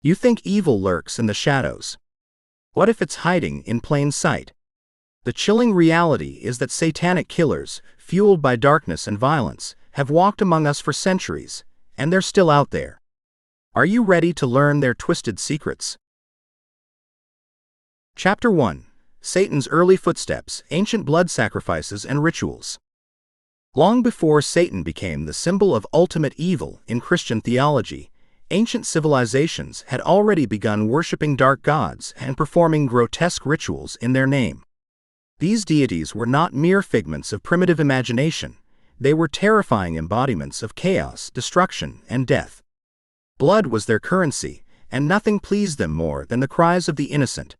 You think evil lurks in the shadows. What if it's hiding in plain sight? The chilling reality is that satanic killers, fueled by darkness and violence, have walked among us for centuries, and they're still out there. Are you ready to learn their twisted secrets? Chapter 1: Satan's Early Footsteps, Ancient Blood Sacrifices and Rituals. Long before Satan became the symbol of ultimate evil in Christian theology, ancient civilizations had already begun worshipping dark gods and performing grotesque rituals in their name. These deities were not mere figments of primitive imagination. They were terrifying embodiments of chaos, destruction, and death. Blood was their currency, and nothing pleased them more than the cries of the innocent.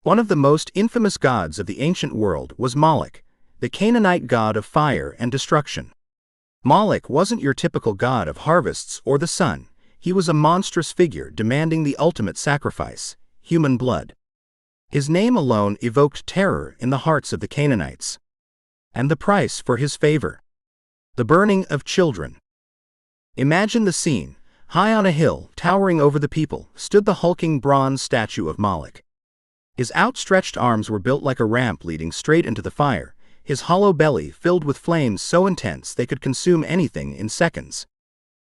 One of the most infamous gods of the ancient world was Moloch, the Canaanite god of fire and destruction. Moloch wasn't your typical god of harvests or the sun. He was a monstrous figure demanding the ultimate sacrifice, human blood. His name alone evoked terror in the hearts of the Canaanites. And the price for his favor: the burning of children. Imagine the scene. High on a hill, towering over the people, stood the hulking bronze statue of Moloch. His outstretched arms were built like a ramp leading straight into the fire, his hollow belly filled with flames so intense they could consume anything in seconds.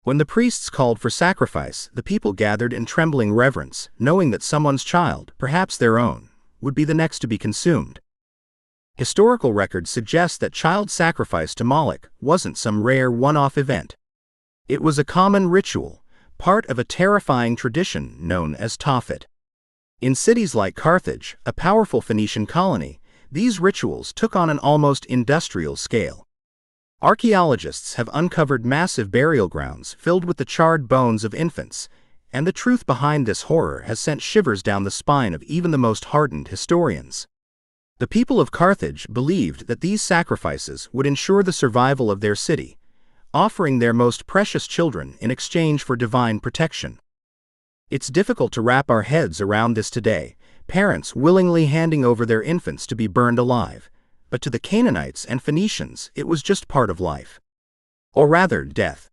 When the priests called for sacrifice, the people gathered in trembling reverence, knowing that someone's child, perhaps their own, would be the next to be consumed. Historical records suggest that child sacrifice to Moloch wasn't some rare one-off event. It was a common ritual, part of a terrifying tradition known as Tophet. In cities like Carthage, a powerful Phoenician colony, these rituals took on an almost industrial scale. Archaeologists have uncovered massive burial grounds filled with the charred bones of infants, and the truth behind this horror has sent shivers down the spine of even the most hardened historians. The people of Carthage believed that these sacrifices would ensure the survival of their city, offering their most precious children in exchange for divine protection. It's difficult to wrap our heads around this today, parents willingly handing over their infants to be burned alive. But to the Canaanites and Phoenicians, it was just part of life. Or rather, death.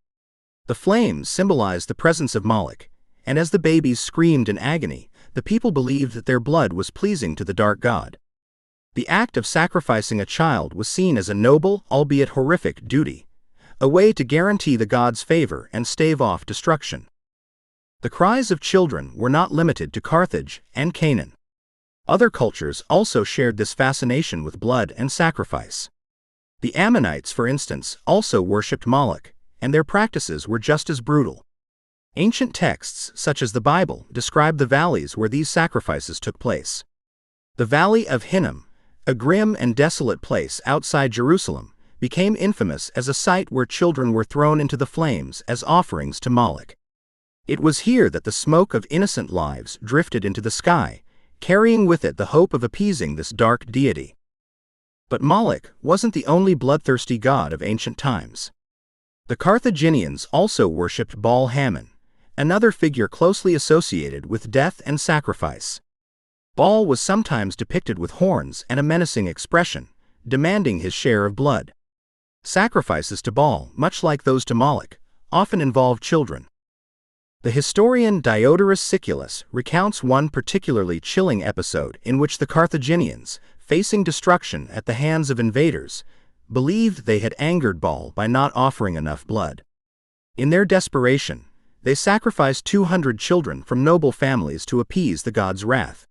The flames symbolized the presence of Moloch, and as the babies screamed in agony, the people believed that their blood was pleasing to the dark god. The act of sacrificing a child was seen as a noble, albeit horrific, duty, a way to guarantee the god's favor and stave off destruction. The cries of children were not limited to Carthage and Canaan. Other cultures also shared this fascination with blood and sacrifice. The Ammonites, for instance, also worshipped Moloch, and their practices were just as brutal. Ancient texts, such as the Bible, describe the valleys where these sacrifices took place. The Valley of Hinnom, a grim and desolate place outside Jerusalem, became infamous as a site where children were thrown into the flames as offerings to Moloch. It was here that the smoke of innocent lives drifted into the sky, carrying with it the hope of appeasing this dark deity. But Moloch wasn't the only bloodthirsty god of ancient times. The Carthaginians also worshipped Baal Hammon, another figure closely associated with death and sacrifice. Baal was sometimes depicted with horns and a menacing expression, demanding his share of blood. Sacrifices to Baal, much like those to Moloch, often involved children. The historian Diodorus Siculus recounts one particularly chilling episode in which the Carthaginians, facing destruction at the hands of invaders, believed they had angered Baal by not offering enough blood. In their desperation, they sacrificed 200 children from noble families to appease the god's wrath.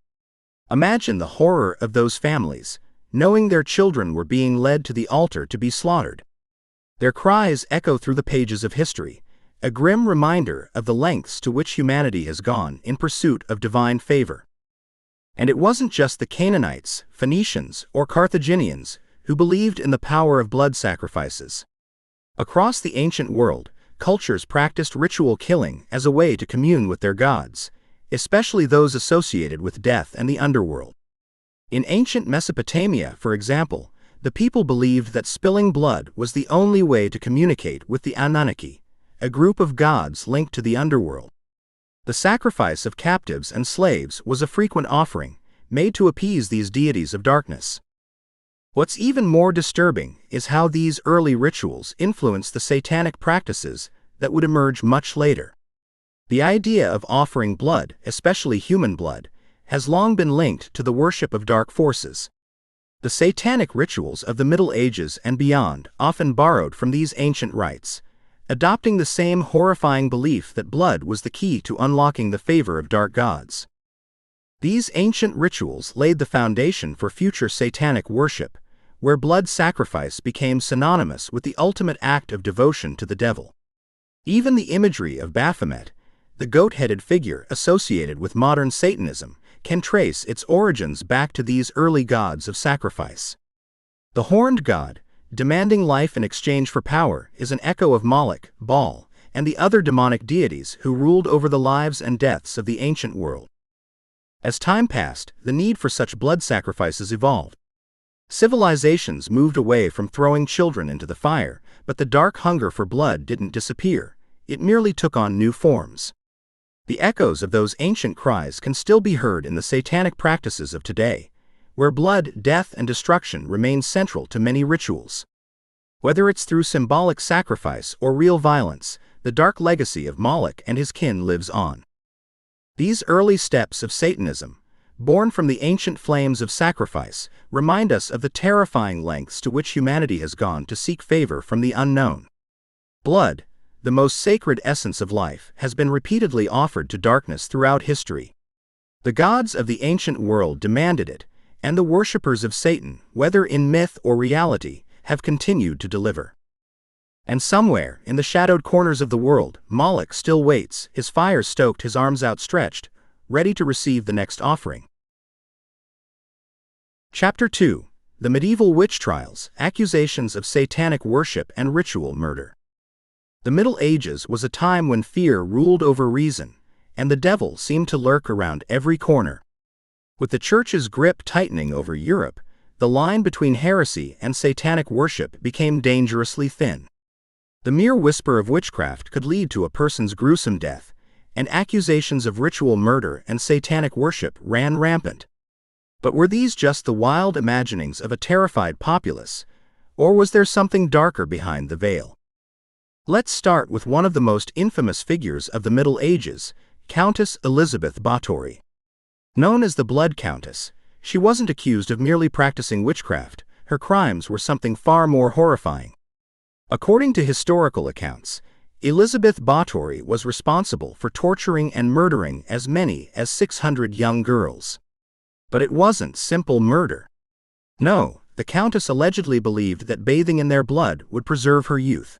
Imagine the horror of those families, knowing their children were being led to the altar to be slaughtered. Their cries echo through the pages of history, a grim reminder of the lengths to which humanity has gone in pursuit of divine favor. And it wasn't just the Canaanites, Phoenicians, or Carthaginians who believed in the power of blood sacrifices. Across the ancient world, cultures practiced ritual killing as a way to commune with their gods, especially those associated with death and the underworld. In ancient Mesopotamia, for example, the people believed that spilling blood was the only way to communicate with the Anunnaki, a group of gods linked to the underworld. The sacrifice of captives and slaves was a frequent offering, made to appease these deities of darkness. What's even more disturbing is how these early rituals influenced the satanic practices that would emerge much later. The idea of offering blood, especially human blood, has long been linked to the worship of dark forces. The satanic rituals of the Middle Ages and beyond often borrowed from these ancient rites, adopting the same horrifying belief that blood was the key to unlocking the favor of dark gods. These ancient rituals laid the foundation for future satanic worship, where blood sacrifice became synonymous with the ultimate act of devotion to the devil. Even the imagery of Baphomet, the goat-headed figure associated with modern Satanism, can trace its origins back to these early gods of sacrifice. The horned god, demanding life in exchange for power, is an echo of Moloch, Baal, and the other demonic deities who ruled over the lives and deaths of the ancient world. As time passed, the need for such blood sacrifices evolved. Civilizations moved away from throwing children into the fire, but the dark hunger for blood didn't disappear, it merely took on new forms. The echoes of those ancient cries can still be heard in the satanic practices of today, where blood, death, and destruction remain central to many rituals. Whether it's through symbolic sacrifice or real violence, the dark legacy of Moloch and his kin lives on. These early steps of Satanism, born from the ancient flames of sacrifice, remind us of the terrifying lengths to which humanity has gone to seek favor from the unknown. Blood, the most sacred essence of life, has been repeatedly offered to darkness throughout history. The gods of the ancient world demanded it, and the worshippers of Satan, whether in myth or reality, have continued to deliver. And somewhere, in the shadowed corners of the world, Moloch still waits, his fire stoked, his arms outstretched, ready to receive the next offering. Chapter 2. The Medieval Witch Trials, Accusations of Satanic Worship and Ritual Murder. The Middle Ages was a time when fear ruled over reason, and the devil seemed to lurk around every corner. With the Church's grip tightening over Europe, the line between heresy and satanic worship became dangerously thin. The mere whisper of witchcraft could lead to a person's gruesome death, and accusations of ritual murder and satanic worship ran rampant. But were these just the wild imaginings of a terrified populace, or was there something darker behind the veil? Let's start with one of the most infamous figures of the Middle Ages, Countess Elizabeth Báthory. Known as the Blood Countess, she wasn't accused of merely practicing witchcraft, her crimes were something far more horrifying. According to historical accounts, Elizabeth Báthory was responsible for torturing and murdering as many as 600 young girls. But it wasn't simple murder. No, the Countess allegedly believed that bathing in their blood would preserve her youth.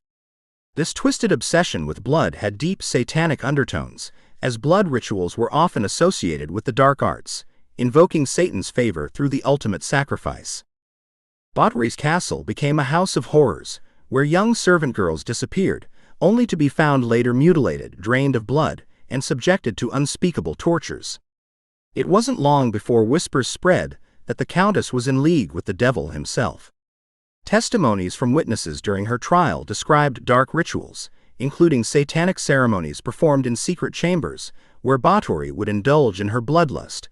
This twisted obsession with blood had deep satanic undertones, as blood rituals were often associated with the dark arts, invoking Satan's favor through the ultimate sacrifice. Báthory's castle became a house of horrors, where young servant girls disappeared, only to be found later mutilated, drained of blood, and subjected to unspeakable tortures. It wasn't long before whispers spread that the Countess was in league with the devil himself. Testimonies from witnesses during her trial described dark rituals, including satanic ceremonies performed in secret chambers, where Báthory would indulge in her bloodlust,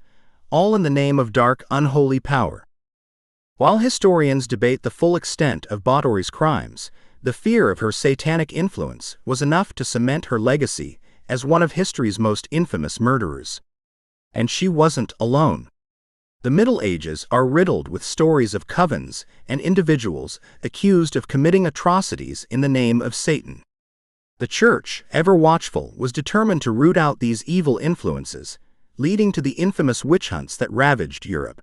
all in the name of dark, unholy power. While historians debate the full extent of Báthory's crimes, the fear of her satanic influence was enough to cement her legacy as one of history's most infamous murderers. And she wasn't alone. The Middle Ages are riddled with stories of covens and individuals accused of committing atrocities in the name of Satan. The Church, ever watchful, was determined to root out these evil influences, leading to the infamous witch hunts that ravaged Europe.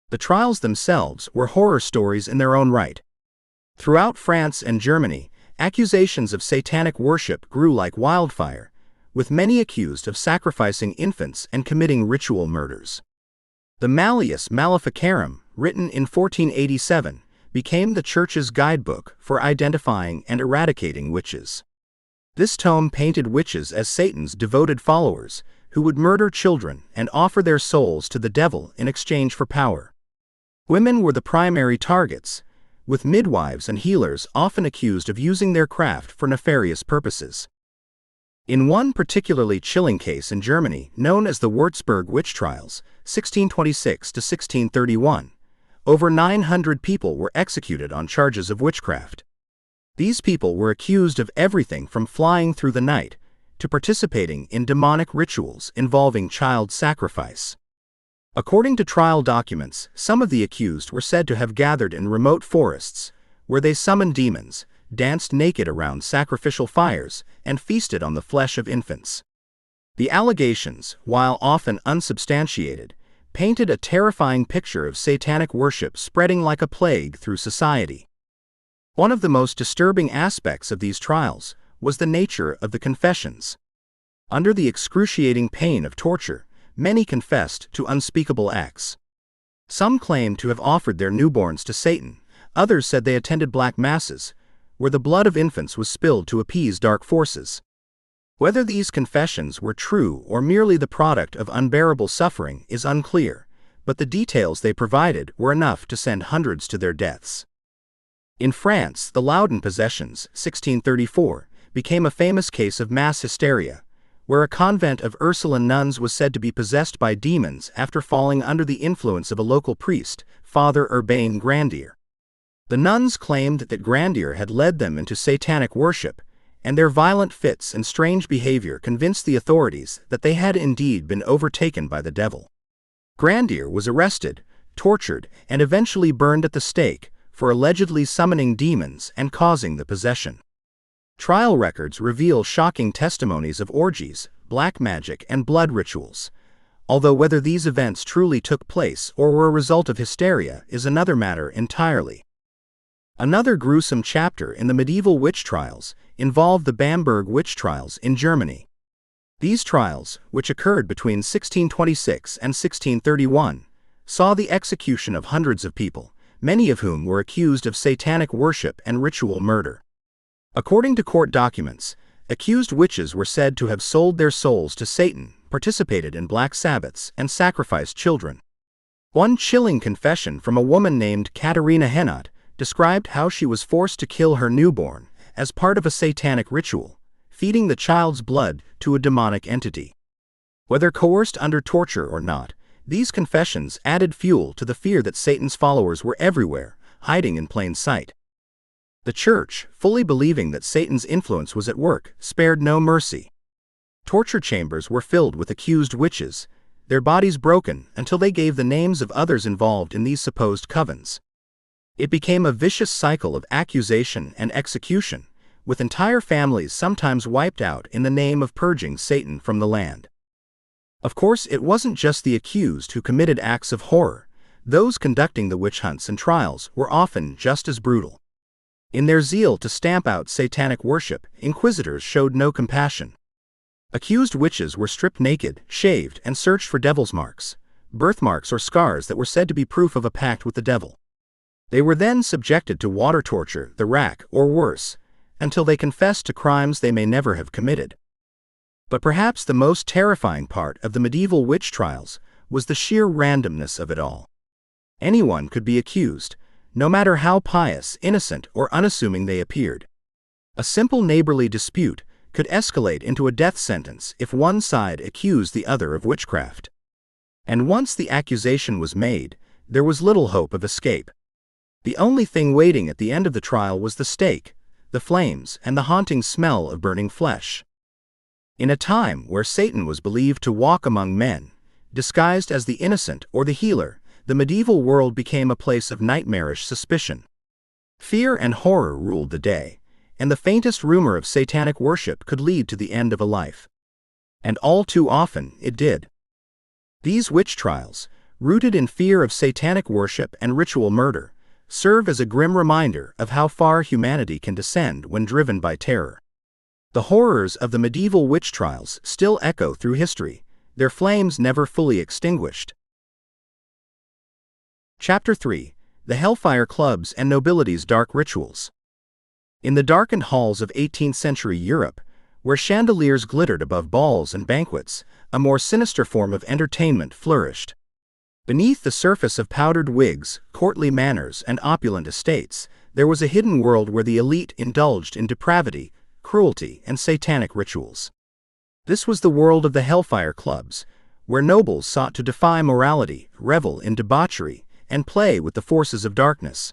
The trials themselves were horror stories in their own right. Throughout France and Germany, accusations of satanic worship grew like wildfire, with many accused of sacrificing infants and committing ritual murders. The Malleus Maleficarum, written in 1487, became the Church's guidebook for identifying and eradicating witches. This tome painted witches as Satan's devoted followers, who would murder children and offer their souls to the devil in exchange for power. Women were the primary targets, with midwives and healers often accused of using their craft for nefarious purposes. In one particularly chilling case in Germany, known as the Würzburg witch trials, 1626 to 1631, over 900 people were executed on charges of witchcraft. These people were accused of everything from flying through the night to participating in demonic rituals involving child sacrifice. According to trial documents, some of the accused were said to have gathered in remote forests, where they summoned demons, danced naked around sacrificial fires, and feasted on the flesh of infants. The allegations, while often unsubstantiated, painted a terrifying picture of satanic worship spreading like a plague through society. One of the most disturbing aspects of these trials was the nature of the confessions. Under the excruciating pain of torture, many confessed to unspeakable acts. Some claimed to have offered their newborns to Satan, others said they attended black masses, where the blood of infants was spilled to appease dark forces. Whether these confessions were true or merely the product of unbearable suffering is unclear, but the details they provided were enough to send hundreds to their deaths. In France, the Loudun possessions, 1634, became a famous case of mass hysteria, where a convent of Ursuline nuns was said to be possessed by demons after falling under the influence of a local priest, Father Urbain Grandier. The nuns claimed that Grandier had led them into satanic worship, and their violent fits and strange behavior convinced the authorities that they had indeed been overtaken by the devil. Grandier was arrested, tortured, and eventually burned at the stake for allegedly summoning demons and causing the possession. Trial records reveal shocking testimonies of orgies, black magic, and blood rituals, although whether these events truly took place or were a result of hysteria is another matter entirely. Another gruesome chapter in the medieval witch trials involved the Bamberg witch trials in Germany. These trials, which occurred between 1626 and 1631, saw the execution of hundreds of people, many of whom were accused of satanic worship and ritual murder. According to court documents, accused witches were said to have sold their souls to Satan, participated in black Sabbaths, and sacrificed children. One chilling confession from a woman named Katharina Hennot described how she was forced to kill her newborn as part of a satanic ritual, feeding the child's blood to a demonic entity. Whether coerced under torture or not, these confessions added fuel to the fear that Satan's followers were everywhere, hiding in plain sight. The Church, fully believing that Satan's influence was at work, spared no mercy. Torture chambers were filled with accused witches, their bodies broken until they gave the names of others involved in these supposed covens. It became a vicious cycle of accusation and execution, with entire families sometimes wiped out in the name of purging Satan from the land. Of course, it wasn't just the accused who committed acts of horror. Those conducting the witch hunts and trials were often just as brutal. In their zeal to stamp out satanic worship, inquisitors showed no compassion. Accused witches were stripped naked, shaved, and searched for devil's marks, birthmarks or scars that were said to be proof of a pact with the devil. They were then subjected to water torture, the rack, or worse, until they confessed to crimes they may never have committed. But perhaps the most terrifying part of the medieval witch trials was the sheer randomness of it all. Anyone could be accused, no matter how pious, innocent, or unassuming they appeared. A simple neighborly dispute could escalate into a death sentence if one side accused the other of witchcraft. And once the accusation was made, there was little hope of escape. The only thing waiting at the end of the trial was the stake, the flames, and the haunting smell of burning flesh. In a time where Satan was believed to walk among men, disguised as the innocent or the healer, the medieval world became a place of nightmarish suspicion. Fear and horror ruled the day, and the faintest rumor of satanic worship could lead to the end of a life. And all too often it did. These witch trials, rooted in fear of satanic worship and ritual murder, serve as a grim reminder of how far humanity can descend when driven by terror. The horrors of the medieval witch trials still echo through history, their flames never fully extinguished. Chapter 3: The Hellfire Clubs and Nobility's Dark Rituals. In the darkened halls of 18th-century Europe, where chandeliers glittered above balls and banquets, a more sinister form of entertainment flourished. Beneath the surface of powdered wigs, courtly manners, and opulent estates, there was a hidden world where the elite indulged in depravity, cruelty, and satanic rituals. This was the world of the Hellfire Clubs, where nobles sought to defy morality, revel in debauchery, and play with the forces of darkness.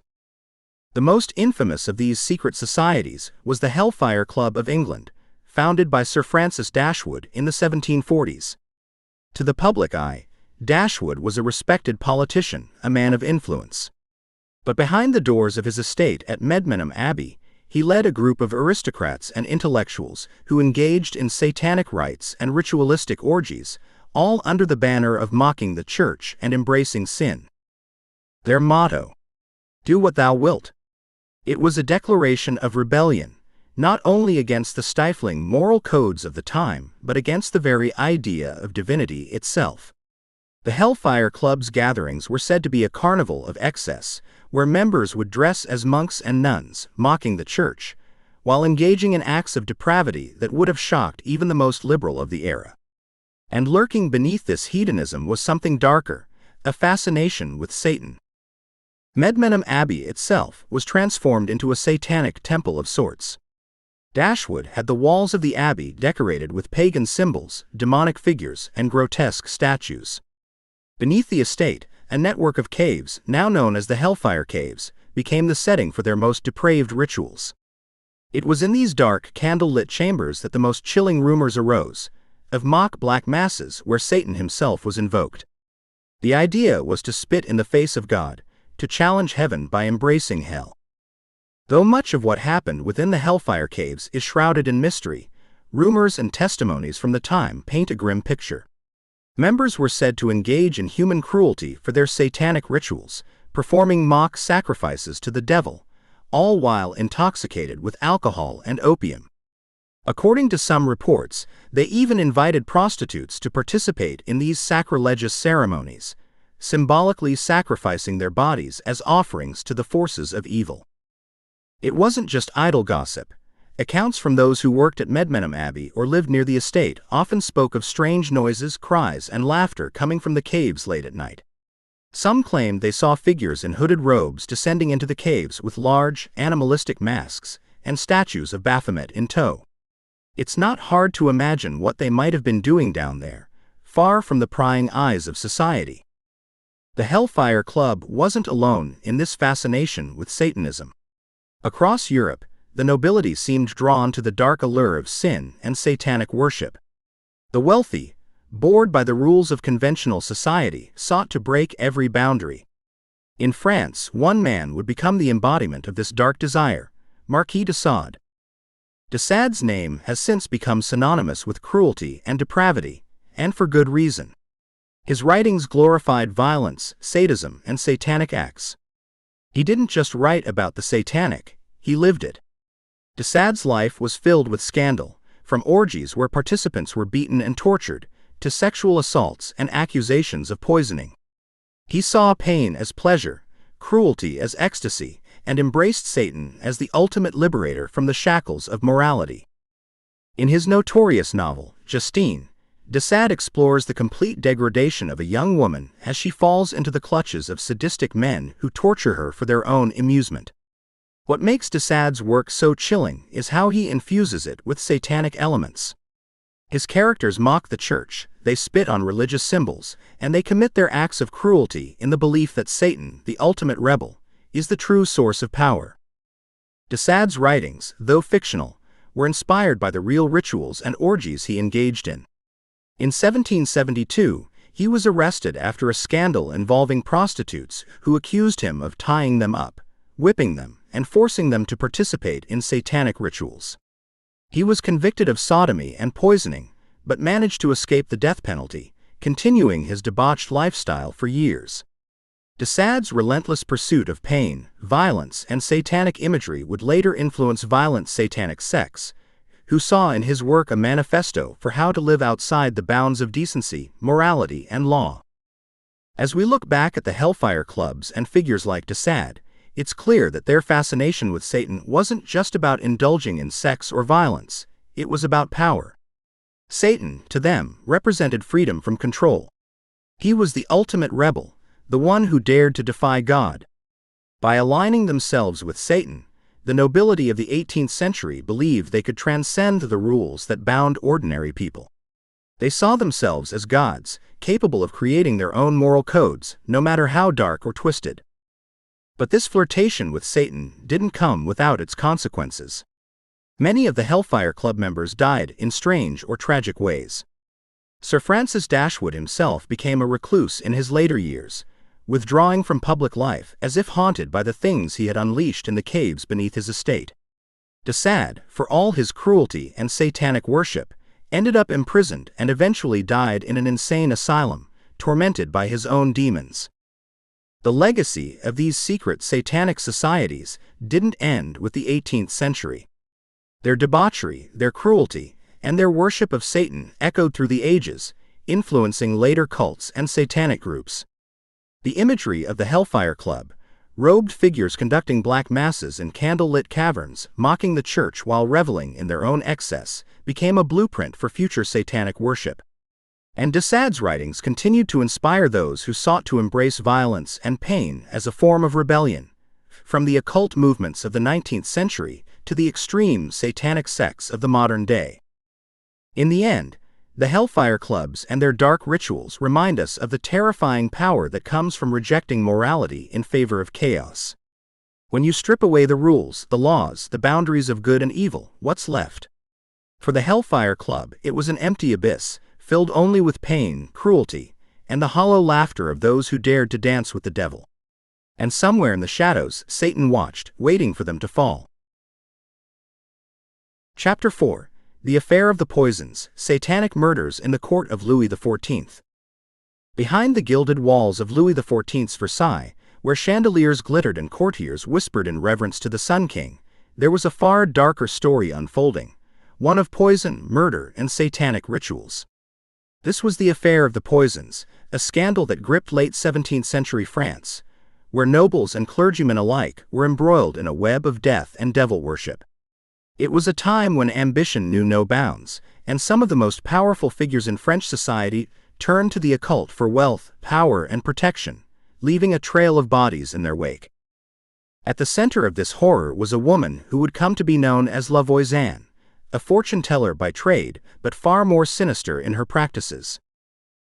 The most infamous of these secret societies was the Hellfire Club of England, founded by Sir Francis Dashwood in the 1740s. To the public eye, Dashwood was a respected politician, a man of influence. But behind the doors of his estate at Medmenham Abbey, he led a group of aristocrats and intellectuals who engaged in satanic rites and ritualistic orgies, all under the banner of mocking the church and embracing sin. Their motto, "Do what thou wilt." It was a declaration of rebellion, not only against the stifling moral codes of the time, but against the very idea of divinity itself. The Hellfire Club's gatherings were said to be a carnival of excess, where members would dress as monks and nuns, mocking the church, while engaging in acts of depravity that would have shocked even the most liberal of the era. And lurking beneath this hedonism was something darker, a fascination with Satan. Medmenham Abbey itself was transformed into a satanic temple of sorts. Dashwood had the walls of the abbey decorated with pagan symbols, demonic figures, and grotesque statues. Beneath the estate, a network of caves, now known as the Hellfire Caves, became the setting for their most depraved rituals. It was in these dark, candle-lit chambers that the most chilling rumors arose, of mock black masses where Satan himself was invoked. The idea was to spit in the face of God, to challenge heaven by embracing hell. Though much of what happened within the Hellfire Caves is shrouded in mystery, rumors and testimonies from the time paint a grim picture. Members were said to engage in human cruelty for their satanic rituals, performing mock sacrifices to the devil, all while intoxicated with alcohol and opium. According to some reports, they even invited prostitutes to participate in these sacrilegious ceremonies, symbolically sacrificing their bodies as offerings to the forces of evil. It wasn't just idle gossip. Accounts from those who worked at Medmenham Abbey or lived near the estate often spoke of strange noises, cries, and laughter coming from the caves late at night. Some claimed they saw figures in hooded robes descending into the caves with large, animalistic masks and statues of Baphomet in tow. It's not hard to imagine what they might have been doing down there, far from the prying eyes of society. The Hellfire Club wasn't alone in this fascination with Satanism. Across Europe, the nobility seemed drawn to the dark allure of sin and satanic worship. The wealthy, bored by the rules of conventional society, sought to break every boundary. In France, one man would become the embodiment of this dark desire, Marquis de Sade. De Sade's name has since become synonymous with cruelty and depravity, and for good reason. His writings glorified violence, sadism, and satanic acts. He didn't just write about the satanic, he lived it. De Sade's life was filled with scandal, from orgies where participants were beaten and tortured, to sexual assaults and accusations of poisoning. He saw pain as pleasure, cruelty as ecstasy, and embraced Satan as the ultimate liberator from the shackles of morality. In his notorious novel, Justine, de Sade explores the complete degradation of a young woman as she falls into the clutches of sadistic men who torture her for their own amusement. What makes de Sade's work so chilling is how he infuses it with satanic elements. His characters mock the church, they spit on religious symbols, and they commit their acts of cruelty in the belief that Satan, the ultimate rebel, is the true source of power. De Sade's writings, though fictional, were inspired by the real rituals and orgies he engaged in. In 1772, he was arrested after a scandal involving prostitutes who accused him of tying them up, whipping them, and forcing them to participate in satanic rituals. He was convicted of sodomy and poisoning, but managed to escape the death penalty, continuing his debauched lifestyle for years. De Sade's relentless pursuit of pain, violence, and satanic imagery would later influence violent satanic sects, who saw in his work a manifesto for how to live outside the bounds of decency, morality, and law. As we look back at the Hellfire Clubs and figures like de Sade, it's clear that their fascination with Satan wasn't just about indulging in sex or violence, it was about power. Satan, to them, represented freedom from control. He was the ultimate rebel, the one who dared to defy God. By aligning themselves with Satan, the nobility of the 18th century believed they could transcend the rules that bound ordinary people. They saw themselves as gods, capable of creating their own moral codes, no matter how dark or twisted. But this flirtation with Satan didn't come without its consequences. Many of the Hellfire Club members died in strange or tragic ways. Sir Francis Dashwood himself became a recluse in his later years, withdrawing from public life as if haunted by the things he had unleashed in the caves beneath his estate. De Sade, for all his cruelty and satanic worship, ended up imprisoned and eventually died in an insane asylum, tormented by his own demons. The legacy of these secret satanic societies didn't end with the 18th century. Their debauchery, their cruelty, and their worship of Satan echoed through the ages, influencing later cults and satanic groups. The imagery of the Hellfire Club, robed figures conducting black masses in candle-lit caverns, mocking the church while reveling in their own excess, became a blueprint for future satanic worship. And de Sade's writings continued to inspire those who sought to embrace violence and pain as a form of rebellion, from the occult movements of the 19th century to the extreme satanic sects of the modern day. In the end, the Hellfire Clubs and their dark rituals remind us of the terrifying power that comes from rejecting morality in favor of chaos. When you strip away the rules, the laws, the boundaries of good and evil, what's left? For the Hellfire Club, it was an empty abyss, filled only with pain, cruelty, and the hollow laughter of those who dared to dance with the devil. And somewhere in the shadows, Satan watched, waiting for them to fall. Chapter 4. The Affair of the Poisons, Satanic Murders in the Court of Louis XIV. Behind the gilded walls of Louis XIV's Versailles, where chandeliers glittered and courtiers whispered in reverence to the Sun King, there was a far darker story unfolding, one of poison, murder, and satanic rituals. This was the Affair of the Poisons, a scandal that gripped late 17th century France, where nobles and clergymen alike were embroiled in a web of death and devil worship. It was a time when ambition knew no bounds, and some of the most powerful figures in French society turned to the occult for wealth, power, and protection, leaving a trail of bodies in their wake. At the center of this horror was a woman who would come to be known as La Voisin, a fortune-teller by trade, but far more sinister in her practices.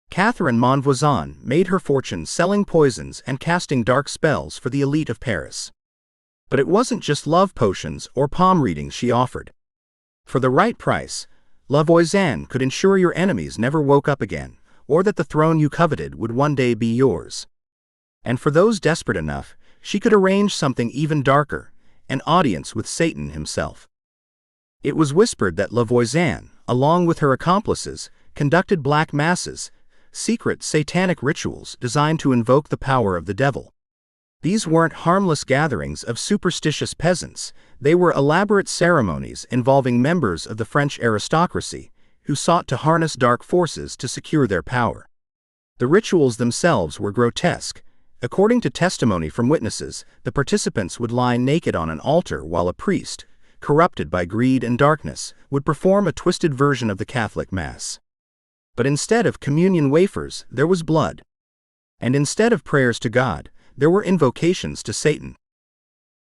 Catherine Monvoisin made her fortune selling poisons and casting dark spells for the elite of Paris. But it wasn't just love potions or palm readings she offered. For the right price, La Voisin could ensure your enemies never woke up again, or that the throne you coveted would one day be yours. And for those desperate enough, she could arrange something even darker, an audience with Satan himself. It was whispered that La Voisin, along with her accomplices, conducted black masses, secret satanic rituals designed to invoke the power of the devil. These weren't harmless gatherings of superstitious peasants, they were elaborate ceremonies involving members of the French aristocracy, who sought to harness dark forces to secure their power. The rituals themselves were grotesque. According to testimony from witnesses, the participants would lie naked on an altar while a priest, corrupted by greed and darkness, would perform a twisted version of the Catholic Mass. But instead of communion wafers, there was blood. And instead of prayers to God, there were invocations to Satan.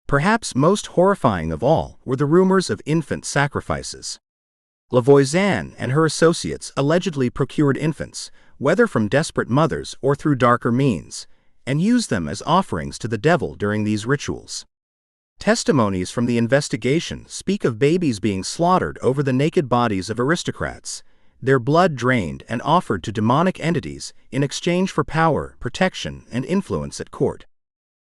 Perhaps most horrifying of all were the rumors of infant sacrifices. La Voisin and her associates allegedly procured infants, whether from desperate mothers or through darker means, and used them as offerings to the devil during these rituals. Testimonies from the investigation speak of babies being slaughtered over the naked bodies of aristocrats, their blood drained and offered to demonic entities in exchange for power, protection, and influence at court.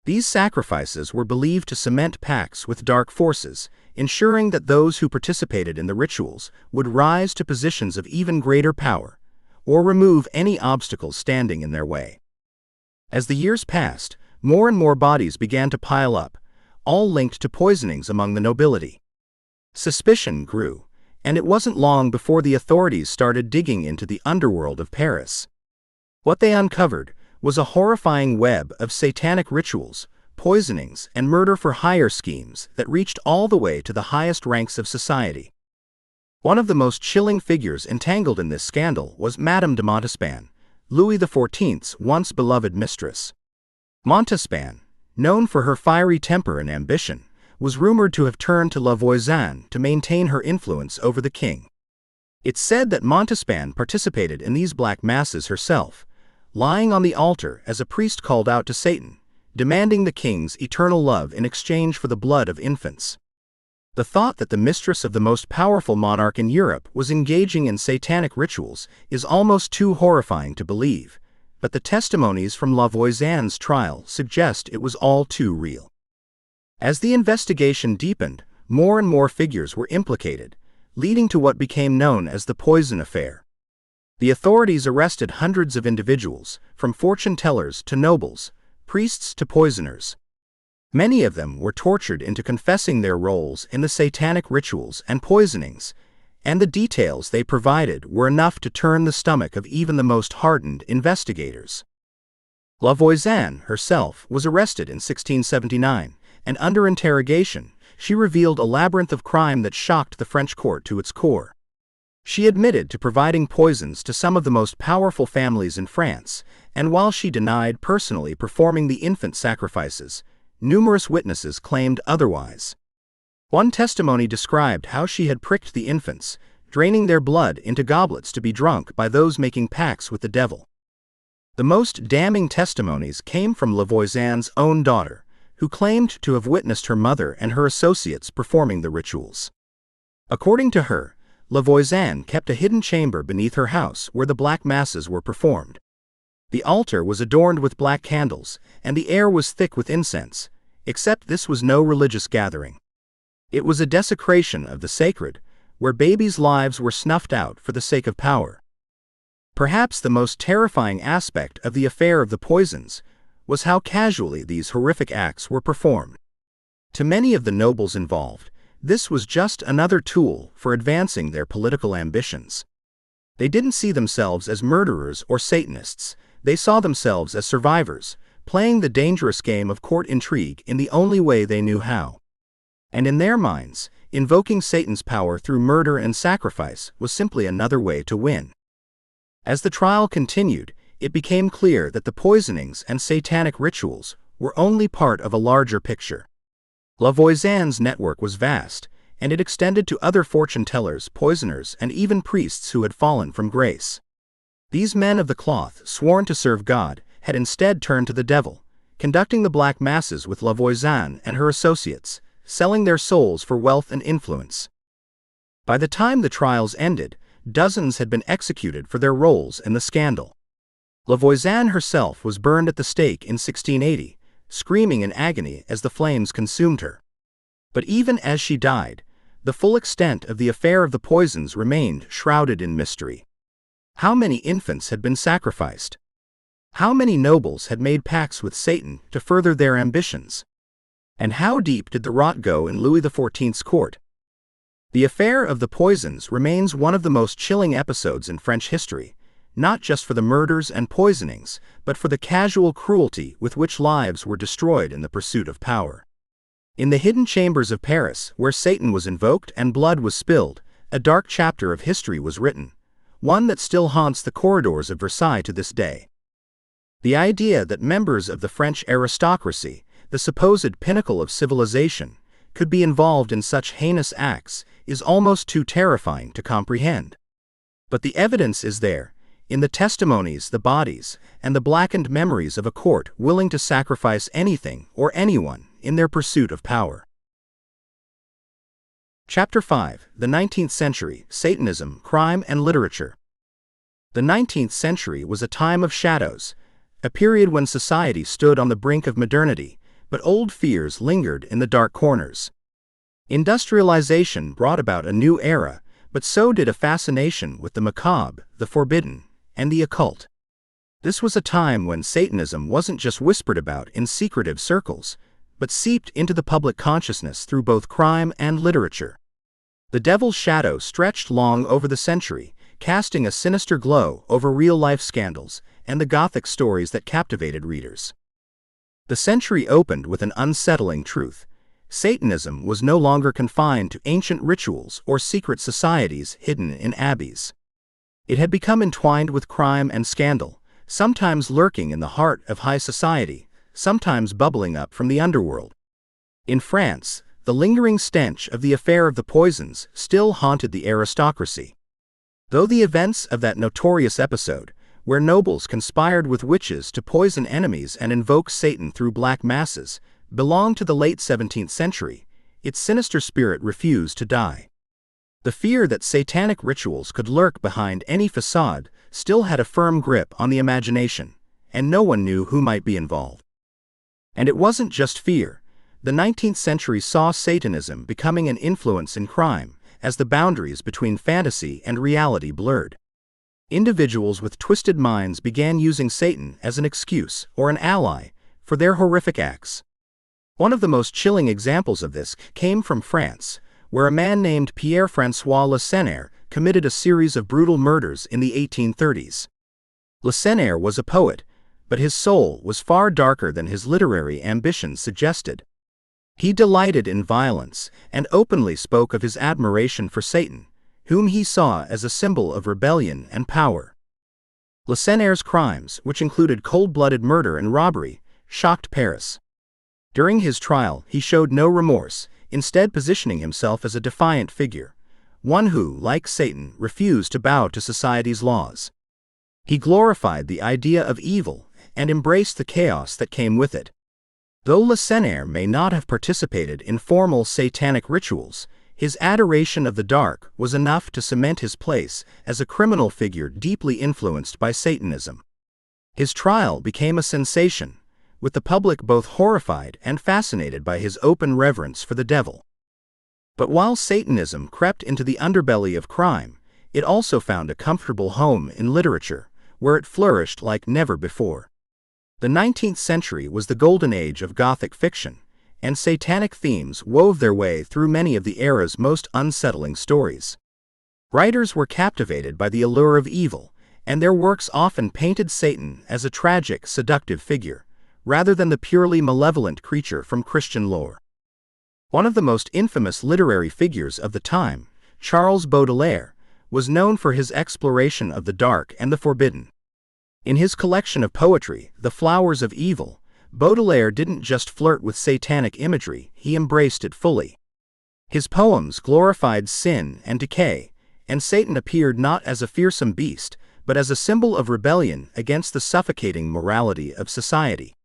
These sacrifices were believed to cement pacts with dark forces, ensuring that those who participated in the rituals would rise to positions of even greater power, or remove any obstacles standing in their way. As the years passed, more and more bodies began to pile up, all linked to poisonings among the nobility. Suspicion grew, and it wasn't long before the authorities started digging into the underworld of Paris. What they uncovered was a horrifying web of satanic rituals, poisonings, and murder-for-hire schemes that reached all the way to the highest ranks of society. One of the most chilling figures entangled in this scandal was Madame de Montespan, Louis XIV's once beloved mistress. Montespan, known for her fiery temper and ambition, was rumored to have turned to La Voisin to maintain her influence over the king. It's said that Montespan participated in these black masses herself, lying on the altar as a priest called out to Satan, demanding the king's eternal love in exchange for the blood of infants. The thought that the mistress of the most powerful monarch in Europe was engaging in satanic rituals is almost too horrifying to believe, but the testimonies from Lavoisien's trial suggest it was all too real. As the investigation deepened, more and more figures were implicated, leading to what became known as the Poison Affair. The authorities arrested hundreds of individuals, from fortune tellers to nobles, priests to poisoners. Many of them were tortured into confessing their roles in the satanic rituals and poisonings, and the details they provided were enough to turn the stomach of even the most hardened investigators. Lavoisienne herself was arrested in 1679, and under interrogation, she revealed a labyrinth of crime that shocked the French court to its core. She admitted to providing poisons to some of the most powerful families in France, and while she denied personally performing the infant sacrifices, numerous witnesses claimed otherwise. One testimony described how she had pricked the infants, draining their blood into goblets to be drunk by those making pacts with the devil. The most damning testimonies came from Lavoisien's own daughter, who claimed to have witnessed her mother and her associates performing the rituals. According to her, Lavoisienne kept a hidden chamber beneath her house where the black masses were performed. The altar was adorned with black candles, and the air was thick with incense, except this was no religious gathering. It was a desecration of the sacred, where babies' lives were snuffed out for the sake of power. Perhaps the most terrifying aspect of the affair of the poisons was how casually these horrific acts were performed. To many of the nobles involved, this was just another tool for advancing their political ambitions. They didn't see themselves as murderers or Satanists, they saw themselves as survivors, playing the dangerous game of court intrigue in the only way they knew how. And in their minds, invoking Satan's power through murder and sacrifice was simply another way to win. As the trial continued, it became clear that the poisonings and satanic rituals were only part of a larger picture. Lavoisien's network was vast, and it extended to other fortune tellers, poisoners, and even priests who had fallen from grace. These men of the cloth, sworn to serve God, had instead turned to the devil, conducting the black masses with Lavoisienne and her associates, selling their souls for wealth and influence. By the time the trials ended, dozens had been executed for their roles in the scandal. Lavoisienne herself was burned at the stake in 1680, screaming in agony as the flames consumed her. But even as she died, the full extent of the affair of the poisons remained shrouded in mystery. How many infants had been sacrificed? How many nobles had made pacts with Satan to further their ambitions? And how deep did the rot go in Louis XIV's court? The affair of the poisons remains one of the most chilling episodes in French history, not just for the murders and poisonings, but for the casual cruelty with which lives were destroyed in the pursuit of power. In the hidden chambers of Paris, where Satan was invoked and blood was spilled, a dark chapter of history was written, one that still haunts the corridors of Versailles to this day. The idea that members of the French aristocracy, the supposed pinnacle of civilization, could be involved in such heinous acts is almost too terrifying to comprehend. But the evidence is there, in the testimonies, the bodies, and the blackened memories of a court willing to sacrifice anything or anyone in their pursuit of power. Chapter 5: The 19th Century, Satanism, Crime and Literature. The 19th century was a time of shadows, a period when society stood on the brink of modernity, but old fears lingered in the dark corners. Industrialization brought about a new era, but so did a fascination with the macabre, the forbidden, and the occult. This was a time when Satanism wasn't just whispered about in secretive circles, but seeped into the public consciousness through both crime and literature. The devil's shadow stretched long over the century, casting a sinister glow over real-life scandals and the Gothic stories that captivated readers. The century opened with an unsettling truth. Satanism was no longer confined to ancient rituals or secret societies hidden in abbeys. It had become entwined with crime and scandal, sometimes lurking in the heart of high society, sometimes bubbling up from the underworld. In France, the lingering stench of the affair of the poisons still haunted the aristocracy. Though the events of that notorious episode, where nobles conspired with witches to poison enemies and invoke Satan through black masses, belonged to the late 17th century, its sinister spirit refused to die. The fear that satanic rituals could lurk behind any facade still had a firm grip on the imagination, and no one knew who might be involved. And it wasn't just fear. The 19th century saw Satanism becoming an influence in crime, as the boundaries between fantasy and reality blurred. Individuals with twisted minds began using Satan as an excuse or an ally for their horrific acts. One of the most chilling examples of this came from France, where a man named Pierre-François Lacenaire committed a series of brutal murders in the 1830s. Lacenaire was a poet, but his soul was far darker than his literary ambitions suggested. He delighted in violence and openly spoke of his admiration for Satan, whom he saw as a symbol of rebellion and power. Lacenaire's crimes, which included cold-blooded murder and robbery, shocked Paris. During his trial, he showed no remorse, instead positioning himself as a defiant figure, one who, like Satan, refused to bow to society's laws. He glorified the idea of evil and embraced the chaos that came with it. Though Lacenaire may not have participated in formal satanic rituals, his adoration of the dark was enough to cement his place as a criminal figure deeply influenced by Satanism. His trial became a sensation, with the public both horrified and fascinated by his open reverence for the devil. But while Satanism crept into the underbelly of crime, it also found a comfortable home in literature, where it flourished like never before. The 19th century was the golden age of Gothic fiction, and satanic themes wove their way through many of the era's most unsettling stories. Writers were captivated by the allure of evil, and their works often painted Satan as a tragic, seductive figure, rather than the purely malevolent creature from Christian lore. One of the most infamous literary figures of the time, Charles Baudelaire, was known for his exploration of the dark and the forbidden. In his collection of poetry, The Flowers of Evil, Baudelaire didn't just flirt with satanic imagery, he embraced it fully. His poems glorified sin and decay, and Satan appeared not as a fearsome beast, but as a symbol of rebellion against the suffocating morality of society.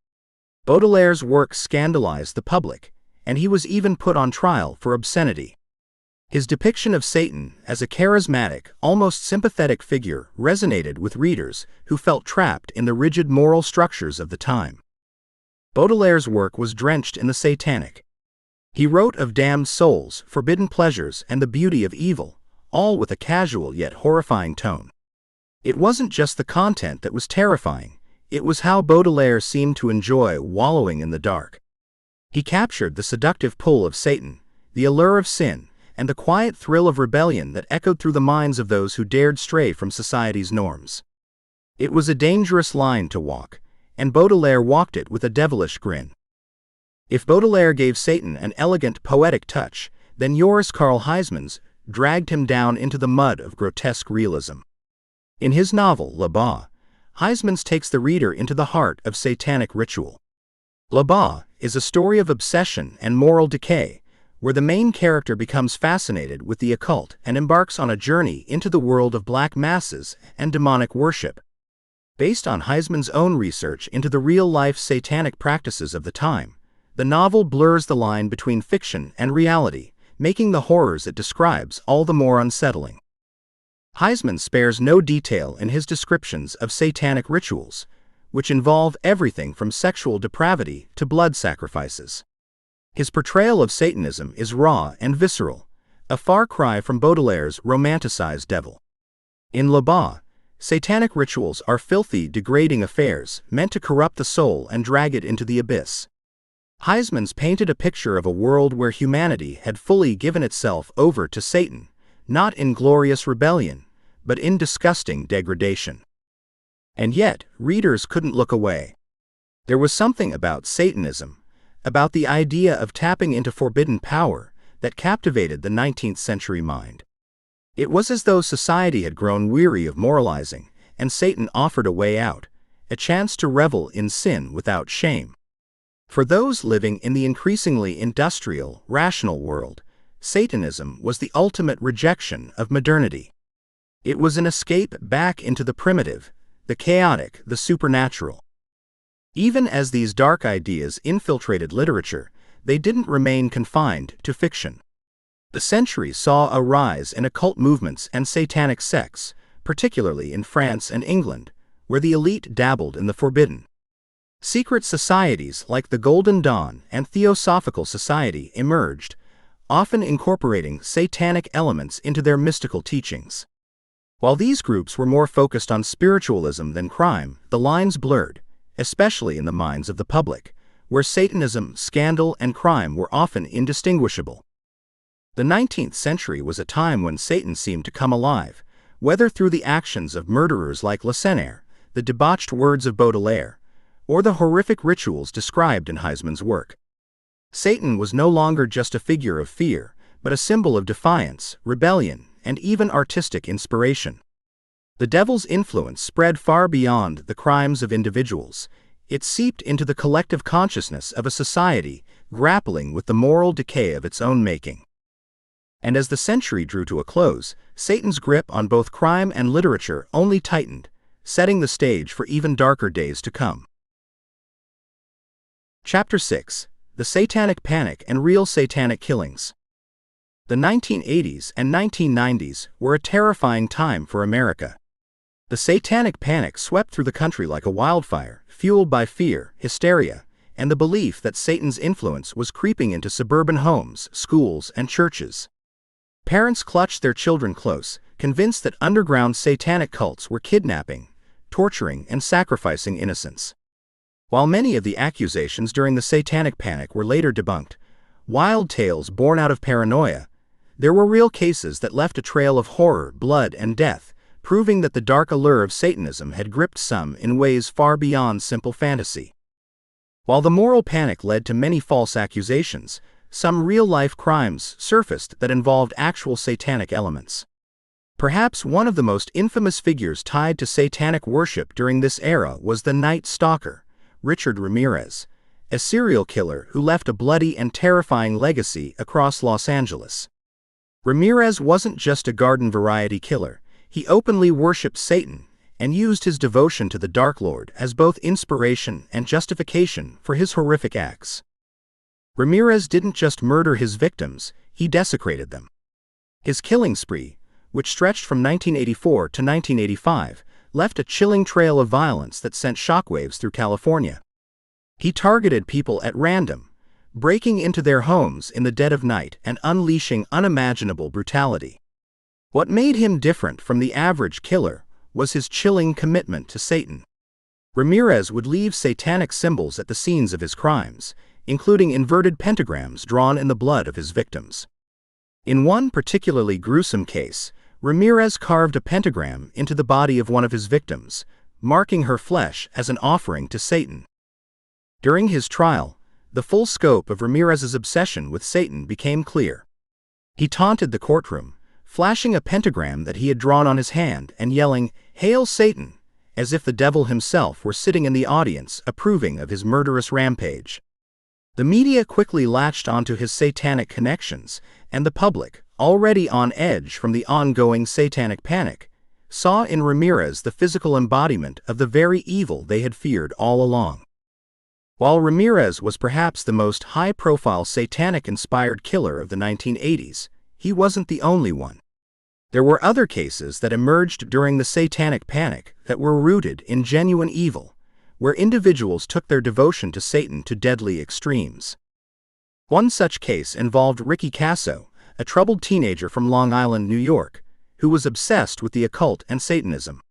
Baudelaire's work scandalized the public, and he was even put on trial for obscenity. His depiction of Satan as a charismatic, almost sympathetic figure resonated with readers who felt trapped in the rigid moral structures of the time. Baudelaire's work was drenched in the satanic. He wrote of damned souls, forbidden pleasures, and the beauty of evil, all with a casual yet horrifying tone. It wasn't just the content that was terrifying, it was how Baudelaire seemed to enjoy wallowing in the dark. He captured the seductive pull of Satan, the allure of sin, and the quiet thrill of rebellion that echoed through the minds of those who dared stray from society's norms. It was a dangerous line to walk, and Baudelaire walked it with a devilish grin. If Baudelaire gave Satan an elegant, poetic touch, then Joris Karl Huysmans dragged him down into the mud of grotesque realism. In his novel, Le Bas, Huysmans takes the reader into the heart of satanic ritual. Le Bas is a story of obsession and moral decay, where the main character becomes fascinated with the occult and embarks on a journey into the world of black masses and demonic worship. Based on Huysmans' own research into the real-life satanic practices of the time, the novel blurs the line between fiction and reality, making the horrors it describes all the more unsettling. Huysmans spares no detail in his descriptions of satanic rituals, which involve everything from sexual depravity to blood sacrifices. His portrayal of Satanism is raw and visceral, a far cry from Baudelaire's romanticized devil. In Le Bas, satanic rituals are filthy, degrading affairs meant to corrupt the soul and drag it into the abyss. Huysmans painted a picture of a world where humanity had fully given itself over to Satan, not in glorious rebellion, but in disgusting degradation. And yet, readers couldn't look away. There was something about Satanism, about the idea of tapping into forbidden power, that captivated the 19th century mind. It was as though society had grown weary of moralizing, and Satan offered a way out, a chance to revel in sin without shame. For those living in the increasingly industrial, rational world, Satanism was the ultimate rejection of modernity. It was an escape back into the primitive, the chaotic, the supernatural. Even as these dark ideas infiltrated literature, they didn't remain confined to fiction. The century saw a rise in occult movements and satanic sects, particularly in France and England, where the elite dabbled in the forbidden. Secret societies like the Golden Dawn and Theosophical Society emerged, often incorporating satanic elements into their mystical teachings. While these groups were more focused on spiritualism than crime, the lines blurred, especially in the minds of the public, where Satanism, scandal, and crime were often indistinguishable. The 19th century was a time when Satan seemed to come alive, whether through the actions of murderers like Lacenaire, the debauched words of Baudelaire, or the horrific rituals described in Huysman's work. Satan was no longer just a figure of fear, but a symbol of defiance, rebellion, and even artistic inspiration. The devil's influence spread far beyond the crimes of individuals. It seeped into the collective consciousness of a society grappling with the moral decay of its own making. And as the century drew to a close, Satan's grip on both crime and literature only tightened, setting the stage for even darker days to come. Chapter 6: The Satanic Panic and Real Satanic Killings. The 1980s and 1990s were a terrifying time for America. The Satanic Panic swept through the country like a wildfire, fueled by fear, hysteria, and the belief that Satan's influence was creeping into suburban homes, schools, and churches. Parents clutched their children close, convinced that underground satanic cults were kidnapping, torturing, and sacrificing innocents. While many of the accusations during the Satanic Panic were later debunked, wild tales born out of paranoia, there were real cases that left a trail of horror, blood, and death, proving that the dark allure of Satanism had gripped some in ways far beyond simple fantasy. While the moral panic led to many false accusations, some real-life crimes surfaced that involved actual satanic elements. Perhaps one of the most infamous figures tied to satanic worship during this era was the Night Stalker, Richard Ramirez, a serial killer who left a bloody and terrifying legacy across Los Angeles. Ramirez wasn't just a garden-variety killer. He openly worshipped Satan and used his devotion to the Dark Lord as both inspiration and justification for his horrific acts. Ramirez didn't just murder his victims, he desecrated them. His killing spree, which stretched from 1984 to 1985, left a chilling trail of violence that sent shockwaves through California. He targeted people at random, breaking into their homes in the dead of night and unleashing unimaginable brutality. What made him different from the average killer was his chilling commitment to Satan. Ramirez would leave satanic symbols at the scenes of his crimes, including inverted pentagrams drawn in the blood of his victims. In one particularly gruesome case, Ramirez carved a pentagram into the body of one of his victims, marking her flesh as an offering to Satan. During his trial, the full scope of Ramirez's obsession with Satan became clear. He taunted the courtroom, flashing a pentagram that he had drawn on his hand and yelling, "Hail Satan!" as if the devil himself were sitting in the audience approving of his murderous rampage. The media quickly latched onto his satanic connections, and the public, already on edge from the ongoing satanic panic, saw in Ramirez the physical embodiment of the very evil they had feared all along. While Ramirez was perhaps the most high-profile satanic-inspired killer of the 1980s, he wasn't the only one. There were other cases that emerged during the satanic panic that were rooted in genuine evil, where individuals took their devotion to Satan to deadly extremes. One such case involved Ricky Casso, a troubled teenager from Long Island, New York, who was obsessed with the occult and Satanism.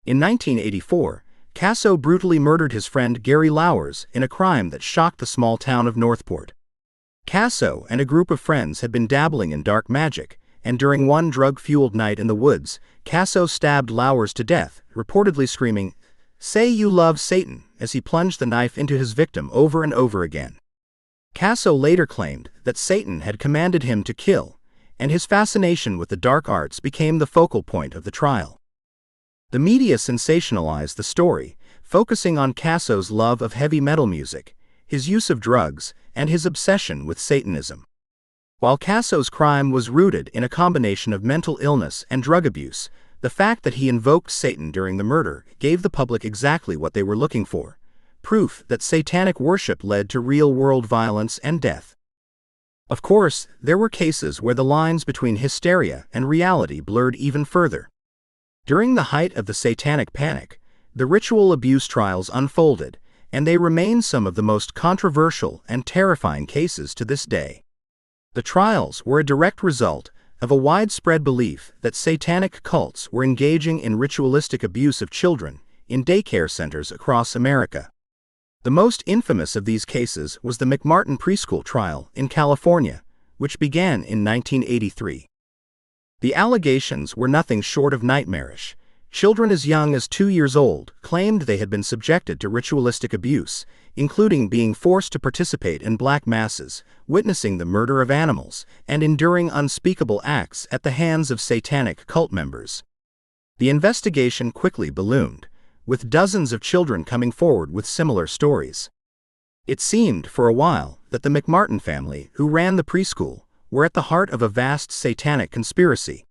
In 1984, Casso brutally murdered his friend Gary Lauwers in a crime that shocked the small town of Northport. Casso and a group of friends had been dabbling in dark magic, and during one drug-fueled night in the woods, Casso stabbed Lauwers to death, reportedly screaming, "Say you love Satan," as he plunged the knife into his victim over and over again. Casso later claimed that Satan had commanded him to kill, and his fascination with the dark arts became the focal point of the trial. The media sensationalized the story, focusing on Casso's love of heavy metal music, his use of drugs, and his obsession with Satanism. While Casso's crime was rooted in a combination of mental illness and drug abuse, the fact that he invoked Satan during the murder gave the public exactly what they were looking for: proof that satanic worship led to real-world violence and death. Of course, there were cases where the lines between hysteria and reality blurred even further. During the height of the Satanic Panic, the ritual abuse trials unfolded, and they remain some of the most controversial and terrifying cases to this day. The trials were a direct result of a widespread belief that satanic cults were engaging in ritualistic abuse of children in daycare centers across America. The most infamous of these cases was the McMartin preschool trial in California, which began in 1983. The allegations were nothing short of nightmarish. Children as young as 2 years old claimed they had been subjected to ritualistic abuse, including being forced to participate in black masses, witnessing the murder of animals, and enduring unspeakable acts at the hands of satanic cult members. The investigation quickly ballooned, with dozens of children coming forward with similar stories. It seemed, for a while, that the McMartin family, who ran the preschool, were at the heart of a vast satanic conspiracy.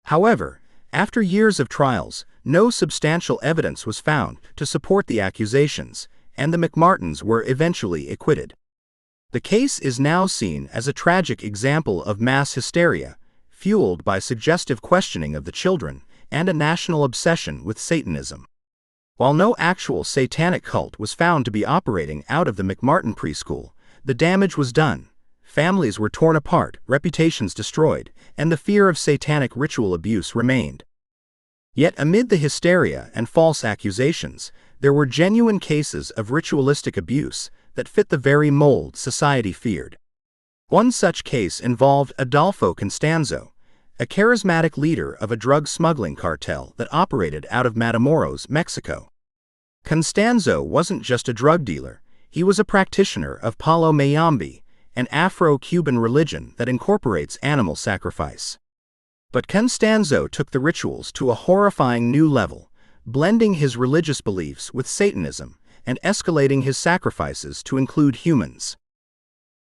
However, after years of trials, no substantial evidence was found to support the accusations, and the McMartins were eventually acquitted. The case is now seen as a tragic example of mass hysteria, fueled by suggestive questioning of the children and a national obsession with Satanism. While no actual satanic cult was found to be operating out of the McMartin preschool, the damage was done. Families were torn apart, reputations destroyed, and the fear of satanic ritual abuse remained. Yet amid the hysteria and false accusations, there were genuine cases of ritualistic abuse that fit the very mold society feared. One such case involved Adolfo Constanzo, a charismatic leader of a drug smuggling cartel that operated out of Matamoros, Mexico. Constanzo wasn't just a drug dealer, he was a practitioner of Palo Mayombe, an Afro-Cuban religion that incorporates animal sacrifice. But Constanzo took the rituals to a horrifying new level, blending his religious beliefs with Satanism and escalating his sacrifices to include humans.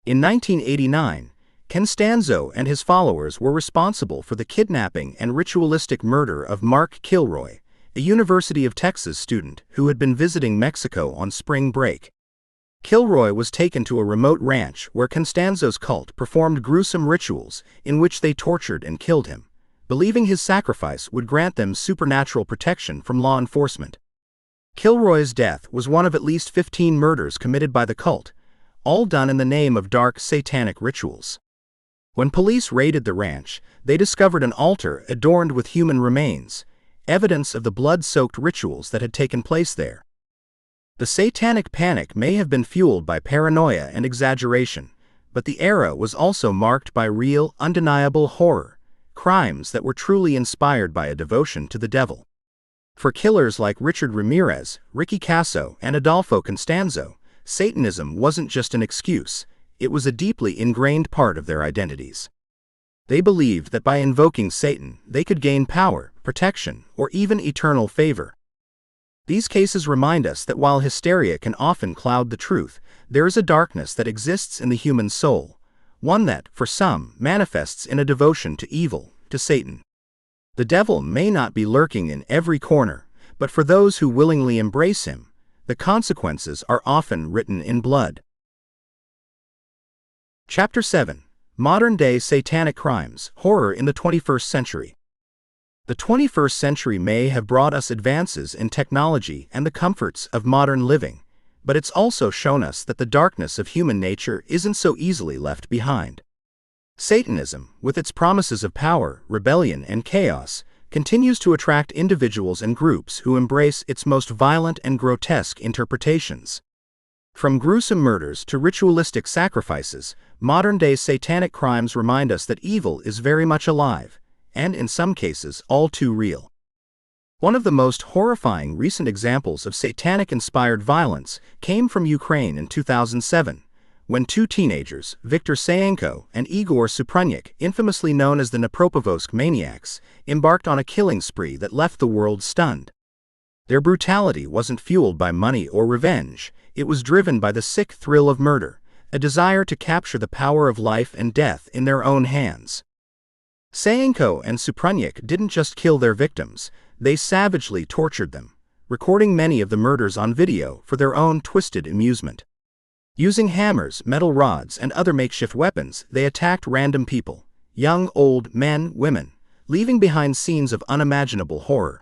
In 1989, Constanzo and his followers were responsible for the kidnapping and ritualistic murder of Mark Kilroy, a University of Texas student who had been visiting Mexico on spring break. Kilroy was taken to a remote ranch where Constanzo's cult performed gruesome rituals in which they tortured and killed him, believing his sacrifice would grant them supernatural protection from law enforcement. Kilroy's death was one of at least 15 murders committed by the cult, all done in the name of dark satanic rituals. When police raided the ranch, they discovered an altar adorned with human remains, evidence of the blood-soaked rituals that had taken place there. The Satanic Panic may have been fueled by paranoia and exaggeration, but the era was also marked by real, undeniable horror, crimes that were truly inspired by a devotion to the devil. For killers like Richard Ramirez, Ricky Casso, and Adolfo Constanzo, Satanism wasn't just an excuse, it was a deeply ingrained part of their identities. They believed that by invoking Satan, they could gain power, protection, or even eternal favor. These cases remind us that while hysteria can often cloud the truth, there is a darkness that exists in the human soul, one that, for some, manifests in a devotion to evil, to Satan. The devil may not be lurking in every corner, but for those who willingly embrace him, the consequences are often written in blood. Chapter 7: Modern-Day Satanic Crimes, Horror in the 21st Century. The 21st century may have brought us advances in technology and the comforts of modern living, but it's also shown us that the darkness of human nature isn't so easily left behind. Satanism, with its promises of power, rebellion, and chaos, continues to attract individuals and groups who embrace its most violent and grotesque interpretations. From gruesome murders to ritualistic sacrifices, modern-day satanic crimes remind us that evil is very much alive, and in some cases all too real. One of the most horrifying recent examples of satanic-inspired violence came from Ukraine in 2007, when two teenagers, Viktor Sayenko and Igor Supranyk, infamously known as the Dnepropetrovsk Maniacs, embarked on a killing spree that left the world stunned. Their brutality wasn't fueled by money or revenge, it was driven by the sick thrill of murder, a desire to capture the power of life and death in their own hands. Sayenko and Supranyk didn't just kill their victims, they savagely tortured them, recording many of the murders on video for their own twisted amusement. Using hammers, metal rods, and other makeshift weapons, they attacked random people, young, old, men, women, leaving behind scenes of unimaginable horror.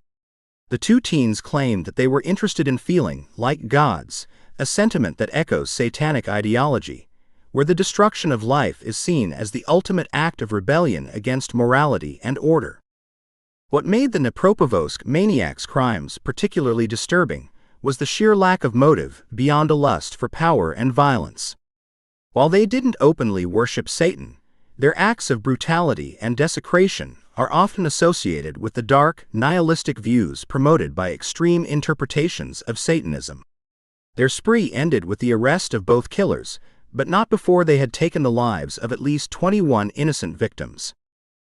The two teens claimed that they were interested in feeling like gods, a sentiment that echoes satanic ideology, where the destruction of life is seen as the ultimate act of rebellion against morality and order. What made the Dnepropetrovsk Maniacs' crimes particularly disturbing was the sheer lack of motive beyond a lust for power and violence. While they didn't openly worship Satan, their acts of brutality and desecration are often associated with the dark, nihilistic views promoted by extreme interpretations of Satanism. Their spree ended with the arrest of both killers, but not before they had taken the lives of at least 21 innocent victims.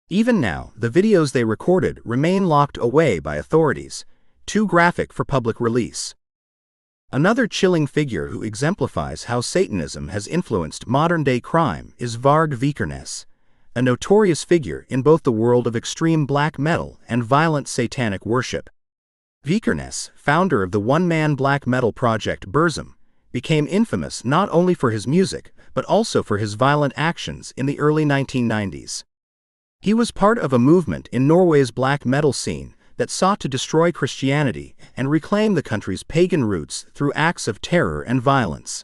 Even now, the videos they recorded remain locked away by authorities, too graphic for public release. Another chilling figure who exemplifies how Satanism has influenced modern-day crime is Varg Vikernes, a notorious figure in both the world of extreme black metal and violent satanic worship. Vikernes, founder of the one-man black metal project Gruesome, became infamous not only for his music but also for his violent actions in the early 1990s. He was part of a movement in Norway's black metal scene that sought to destroy Christianity and reclaim the country's pagan roots through acts of terror and violence.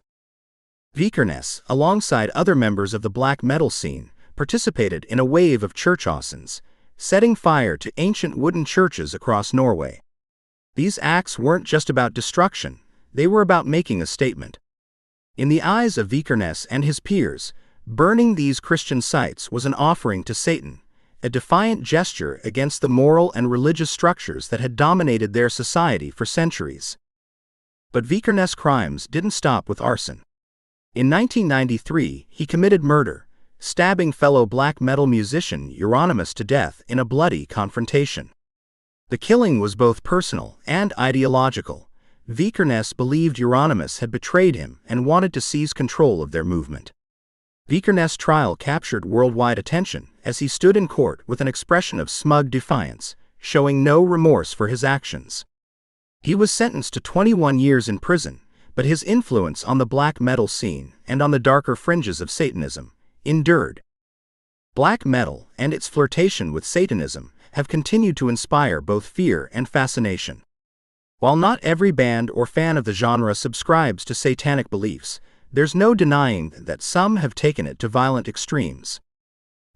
Vikernes, alongside other members of the black metal scene, participated in a wave of church arsons, setting fire to ancient wooden churches across Norway. These acts weren't just about destruction, they were about making a statement. In the eyes of Vikernes and his peers, burning these Christian sites was an offering to Satan, a defiant gesture against the moral and religious structures that had dominated their society for centuries. But Vikernes' crimes didn't stop with arson. In 1993, he committed murder, stabbing fellow black metal musician Euronymous to death in a bloody confrontation. The killing was both personal and ideological. Vikernes believed Euronymous had betrayed him and wanted to seize control of their movement. Vikernes' trial captured worldwide attention as he stood in court with an expression of smug defiance, showing no remorse for his actions. He was sentenced to 21 years in prison, but his influence on the black metal scene and on the darker fringes of Satanism endured. Black metal and its flirtation with Satanism have continued to inspire both fear and fascination. While not every band or fan of the genre subscribes to satanic beliefs, there's no denying that some have taken it to violent extremes.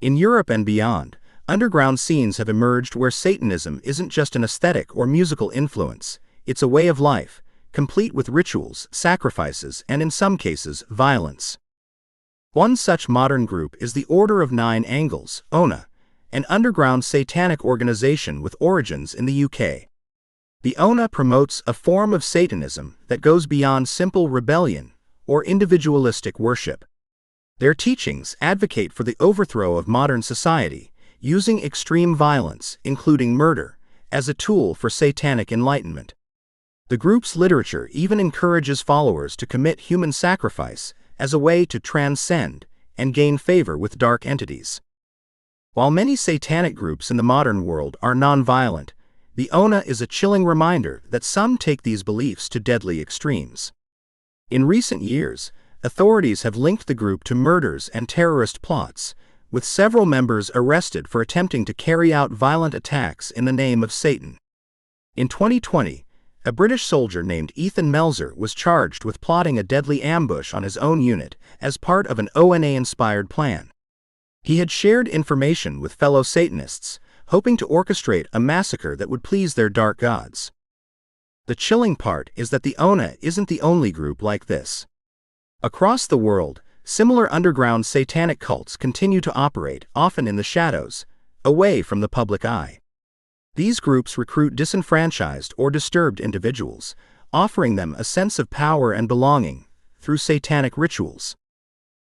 In Europe and beyond, underground scenes have emerged where Satanism isn't just an aesthetic or musical influence, it's a way of life, complete with rituals, sacrifices, and in some cases, violence. One such modern group is the Order of Nine Angles, ONA, an underground satanic organization with origins in the UK. The ONA promotes a form of Satanism that goes beyond simple rebellion or individualistic worship. Their teachings advocate for the overthrow of modern society, using extreme violence, including murder, as a tool for satanic enlightenment. The group's literature even encourages followers to commit human sacrifice as a way to transcend and gain favor with dark entities. While many satanic groups in the modern world are non-violent, the ONA is a chilling reminder that some take these beliefs to deadly extremes. In recent years, authorities have linked the group to murders and terrorist plots, with several members arrested for attempting to carry out violent attacks in the name of Satan. In 2020, a British soldier named Ethan Melzer was charged with plotting a deadly ambush on his own unit as part of an ONA-inspired plan. He had shared information with fellow Satanists, hoping to orchestrate a massacre that would please their dark gods. The chilling part is that the ONA isn't the only group like this. Across the world, similar underground satanic cults continue to operate, often in the shadows, away from the public eye. These groups recruit disenfranchised or disturbed individuals, offering them a sense of power and belonging through satanic rituals.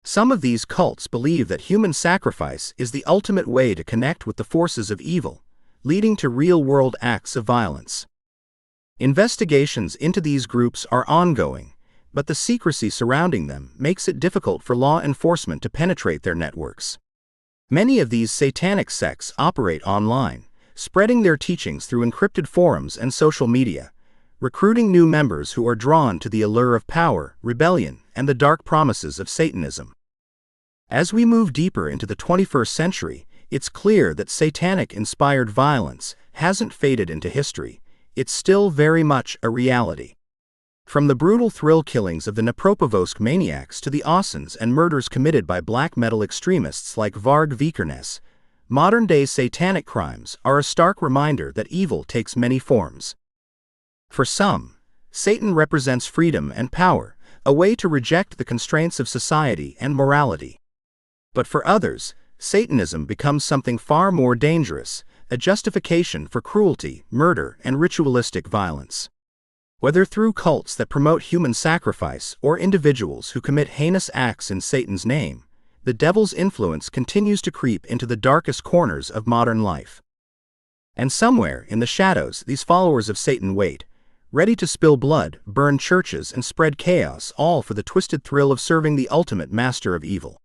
Some of these cults believe that human sacrifice is the ultimate way to connect with the forces of evil, leading to real-world acts of violence. Investigations into these groups are ongoing, but the secrecy surrounding them makes it difficult for law enforcement to penetrate their networks. Many of these satanic sects operate online, spreading their teachings through encrypted forums and social media, recruiting new members who are drawn to the allure of power, rebellion, and the dark promises of Satanism. As we move deeper into the 21st century, it's clear that Satanic-inspired violence hasn't faded into history. It's still very much a reality. From the brutal thrill killings of the Dnepropetrovsk Maniacs to the arsons and murders committed by black metal extremists like Varg Vikernes, modern-day satanic crimes are a stark reminder that evil takes many forms. For some, Satan represents freedom and power, a way to reject the constraints of society and morality. But for others, Satanism becomes something far more dangerous, a justification for cruelty, murder, and ritualistic violence. Whether through cults that promote human sacrifice or individuals who commit heinous acts in Satan's name, the devil's influence continues to creep into the darkest corners of modern life. And somewhere in the shadows, these followers of Satan wait, ready to spill blood, burn churches, and spread chaos, all for the twisted thrill of serving the ultimate master of evil.